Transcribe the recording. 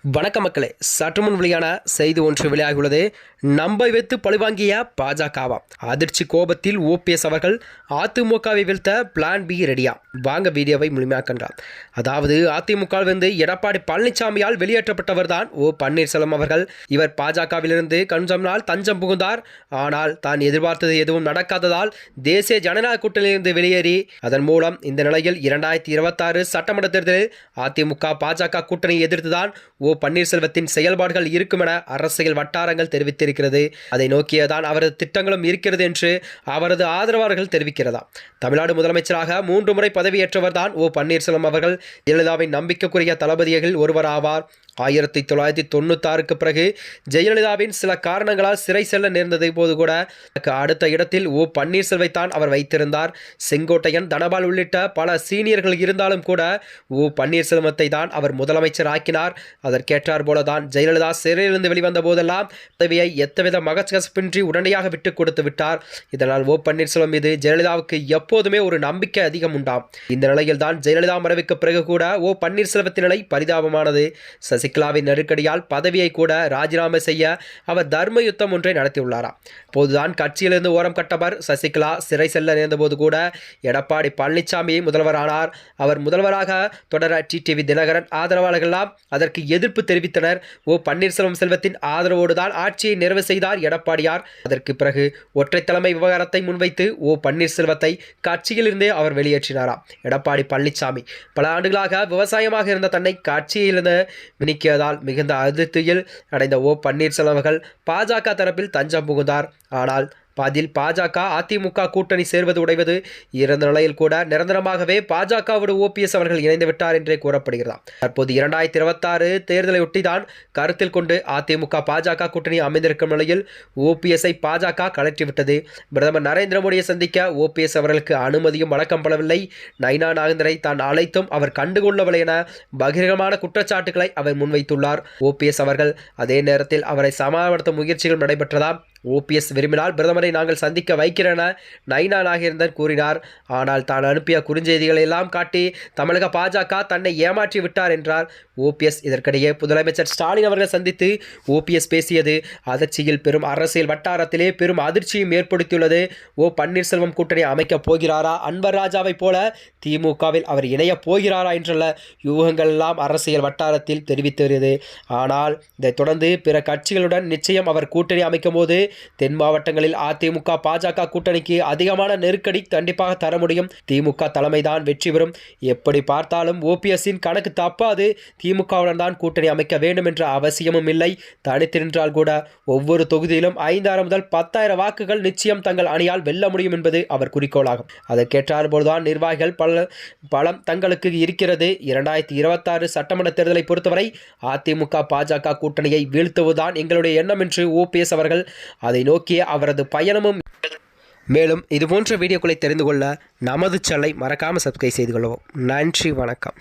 வணக்க மக்களே, சற்று முன் வெளியான செய்தி ஒன்று வெளியாகியுள்ளது. நம்பை வைத்து பழிவாங்கிய பாஜகவாம். அதிர்ச்சி கோபத்தில் ஓபிஎஸ் அவர்கள் அதிமுகவை வீழ்த்த பிளான் பி ரெடியா? வாங்க வீடியோவை முழுமையாக கண்டார். அதாவது அதிமுகவிலிருந்து எடப்பாடி பழனிசாமியால் வெளியேற்றப்பட்டவர் தான் பன்னீர்செல்வம் அவர்கள். இவர் பாஜகவிலிருந்து கொஞ்சம் நாள் தஞ்சம் புகுந்தார். ஆனால் தான் எதிர்பார்த்தது எதுவும் நடக்காததால் தேசிய ஜனநாயக கூட்டணியிலிருந்து வெளியேறி அதன் மூலம் இந்த நிலையில் 2026 சட்டமன்ற தேர்தலில் அதிமுக பாஜக கூட்டணியை எதிர்த்துதான் பன்னீர்செல்வத்தின் செயல்பாடுகள் இருக்கும் என அரசியல் வட்டாரங்கள் தெரிவித்திருக்கிறது. அதை நோக்கியதான் அவரது திட்டங்களும் இருக்கிறது என்று அவரது ஆதரவாளர்கள் தெரிவிக்கிறதா. தமிழ்நாடு முதலமைச்சராக 3 முறை பதவியேற்றவர் தான் பன்னீர்செல்வம் அவர்கள். ஜெயலலிதாவின் நம்பிக்கைக்குரிய தளபதிகளில் ஒருவர் ஆவார். 1996க்கு பிறகு ஜெயலலிதாவின் சில காரணங்களால் சிறை செல்ல நேர்ந்ததை போது கூட அடுத்த இடத்தில் பன்னீர்செல்வத்தைத்தான் அவர் வைத்திருந்தார். செங்கோட்டையன், தனபால் உள்ளிட்ட பல சீனியர்கள் இருந்தாலும் கூட பன்னீர்செல்வத்தை தான் அவர் முதலமைச்சர் ஆக்கினார். அதற்கேற்றார் போலதான் ஜெயலலிதா சிறையிலிருந்து வெளிவந்த போதெல்லாம் பதவியை எத்தவித மகச்சகப்பின்றி உடனடியாக விட்டுக் கொடுத்து விட்டார். இதனால் பன்னீர்செல்வம் மீது ஜெயலலிதாவுக்கு எப்போதுமே ஒரு நம்பிக்கை அதிகம் உண்டாம். இந்த நிலையில் தான் ஜெயலலிதா மறைவுக்கு பிறகு கூட பன்னீர்செல்வத்தின் நிலை பரிதாபமானது. சசிகலாவின் நெருக்கடியால் பதவியை கூட ராஜினாமா செய்ய அவர் தர்ம யுத்தம் ஒன்றை நடத்தியுள்ளாராம். அப்போதுதான் கட்சியிலிருந்து ஓரம் கட்டவர் சசிகலா சிறை செல்ல நேர்ந்தபோது கூட எடப்பாடி பழனிசாமி முதல்வரானார். அவர் முதல்வராக தொடர டிடிவி தினகரன் ஆதரவாளர்கள்லாம் அதற்கு எதிர்ப்பு தெரிவித்தனர். பன்னீர்செல்வம் செல்வத்தின் ஆதரவோடு தான் ஆட்சியை நிறைவு செய்தார் எடப்பாடியார். அதற்கு பிறகு ஒற்றை தலைமை விவகாரத்தை முன்வைத்து பன்னீர்செல்வத்தை கட்சியிலிருந்தே அவர் வெளியேற்றினாராம். எடப்பாடி பழனிசாமி பல ஆண்டுகளாக விவசாயமாக இருந்த தன்னை கட்சியிலிருந்து நீக்கியதால் மிகுந்த அதிருப்தியில் அடைந்த பன்னீர்செல்வம் அவர்கள் பாஜக தரப்பில் தஞ்சம் புகுந்தார். ஆனால் அதில் பாஜக அதிமுக கூட்டணி சேர்வது உடைவது இருந்த நிலையில் கூட நிரந்தரமாகவே பாஜகவோடு ஓபிஎஸ் அவர்கள் இணைந்து விட்டார் என்றே கூறப்படுகிறார். தற்போது 2026 தேர்தலையொட்டி தான் கருத்தில் கொண்டு அதிமுக பாஜக கூட்டணி அமைந்திருக்கும் நிலையில் ஓபிஎஸ்ஐ பாஜக கலற்றிவிட்டது. பிரதமர் நரேந்திர மோடியை சந்திக்க ஓபிஎஸ் அவர்களுக்கு அனுமதியும் வழங்கப்படவில்லை. நைனா நாகேந்திரை தான் அழைத்தும் அவர் கண்டுகொள்ளவில்லை என பகிரங்கமான குற்றச்சாட்டுகளை அவர் முன்வைத்துள்ளார். ஓபிஎஸ் அவர்கள் அதே நேரத்தில் அவரை சமாதானப்படுத்தும் முயற்சிகள் நடைபெற்றதாம். ஓபிஎஸ் விரும்பினால் பிரதமரை நாங்கள் சந்திக்க வைக்கிறேன் என நைனா நாகேந்திரன் கூறினார். ஆனால் தான் அனுப்பிய குறுஞ்செய்திகளை எல்லாம் காட்டி தமிழக பாஜக தன்னை ஏமாற்றி விட்டார் என்றார் ஓபிஎஸ். இதற்கிடையே முதலமைச்சர் ஸ்டாலின் அவர்கள் சந்தித்து ஓபிஎஸ் பேசியது அதிர்ச்சியில் பெரும் அரசியல் வட்டாரத்திலே பெரும் அதிர்ச்சியும் ஏற்படுத்தியுள்ளது. பன்னீர்செல்வம் கூட்டணி அமைக்கப் போகிறாரா, அன்வர் ராஜாவை போல திமுகவில் அவர் இணையப் போகிறாரா என்றுள்ள யூகங்கள் எல்லாம் அரசியல் வட்டாரத்தில் தெரிவித்து வருகிறது. ஆனால் இதைத் தொடர்ந்து பிற கட்சிகளுடன் நிச்சயம் அவர் கூட்டணி அமைக்கும் போது தென் மாவட்டங்களில் அதிமுக பாஜக கூட்டணிக்கு அதிகமான நெருக்கடி கண்டிப்பாக தர முடியும். திமுக தலைமைதான் வெற்றி பெறும். எப்படி பார்த்தாலும் ஓபிஎஸ்ஸின் கணக்கு தப்பாது. திமுகவுடன் தான் கூட்டணி அமைக்க வேண்டும் என்ற அவசியமும் இல்லை. தனித்து நின்றால் கூட ஒவ்வொரு தொகுதியிலும் 5000 முதல் 10,000 வாக்குகள் நிச்சயம் தங்கள் அணியால் வெல்ல முடியும் என்பது அவர் குறிக்கோளாகும். அதற்கேற்றார் போதுதான் நிர்வாகிகள் பலம் தங்களுக்கு இருக்கிறது. 2026 சட்டமன்ற தேர்தலை பொறுத்தவரை அதிமுக பாஜக கூட்டணியை வீழ்த்துவதுதான் எங்களுடைய எண்ணம் என்று ஓபிஎஸ் அவர்கள் அதை நோக்கிய அவரது பயணமும். மேலும் இதுபோன்ற வீடியோக்களை தெரிந்து கொள்ள நமது சேனலை மறக்காமல் சப்ஸ்கிரைப் செய்து கொள்ளவும். நன்றி, வணக்கம்.